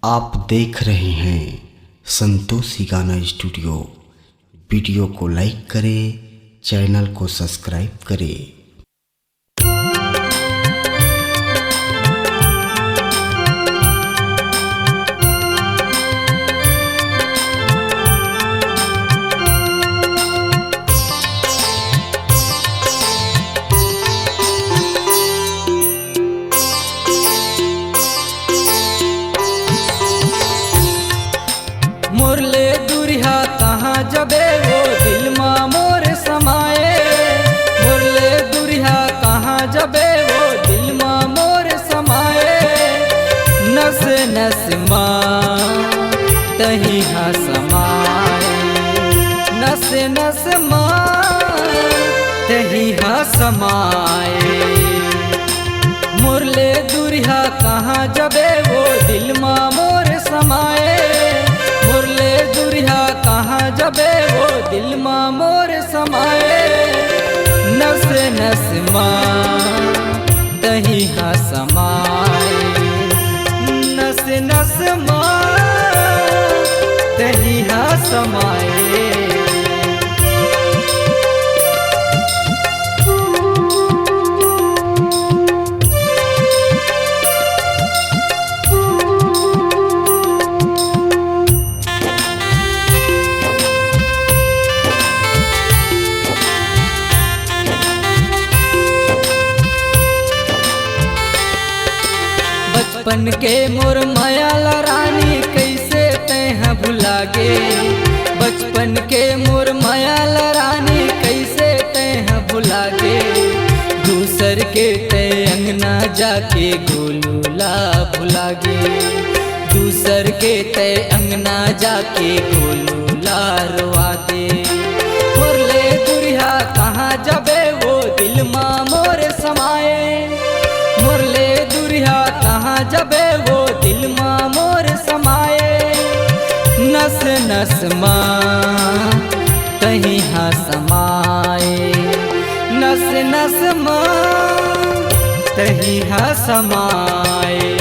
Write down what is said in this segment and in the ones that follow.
आप देख रहे हैं संतोषी गाना स्टूडियो। वीडियो को लाइक करें, चैनल को सब्सक्राइब करें। मोरले दुरिहा कहाँ जबे वो दिल माँ मोर समाए। मोरले दुरिहा कहाँ जबे वो दिल माँ मोर समाए। नस नस माँ तही हा समाए। नस नस माँ तही हा समाए। मोरले दुरिहा कहाँ जबे वो दिल माँ मोर समाए। मोरले दुरिहा कहाँ जबे वो दिल माँ मोर समाए। नस नस माँ तही हा समाए। नस नस माँ तही हा समाए। बचपन के मोर मायाला रानी कैसे तैहा भुला गे। बचपन के मोर मायाला रानी कैसे तैहा भुला गे। दूसर के तय अंगना जाके गोलूला भुला गे। दूसर के तय अंगना जाके गोलूला रोवा दे। मोरले दुरिहा कहाँ जबे वो दिल माँ मोर समाए। मोरले दुरिहा कहाँ जबे वो दिल माँ मोर समाए। नस नस माँ तही हा समाए। नस नस माँ तही हा समाए।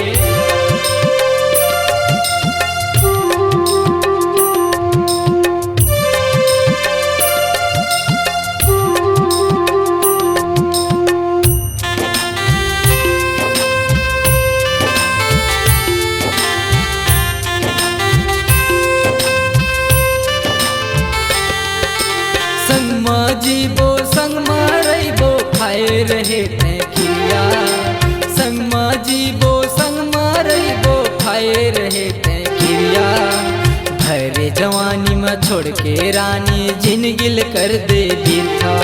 संगमा जीबो संगमा रहिबो खाए रहे तै खिया। संगमा जीबो संगमा रहिबो खाए रहे तै खिया। भरे जवानी में छोड़ के रानी जिनगिल कर दे बिरथा।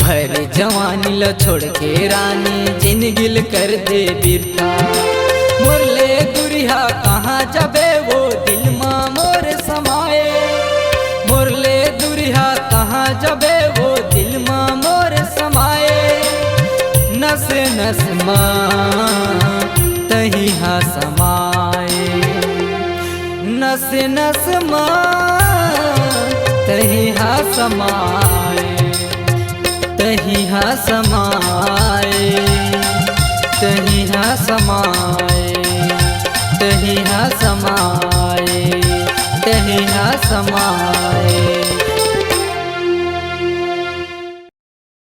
भरे जवानी ल छोड़ के रानी जिनगिल कर दे बिरथा। मोरले दुरिहा कहाँ जबे वो दिल माँ मोर समाए। मोरले दुरिहा कहाँ जबे वो दिल माँ मोर समाए। नस नस माँ तही हा समाए। नस नस माँ तही हा समाए। तही हा समाए। तही हा समाए। तही हा समाए। तही हा समाए।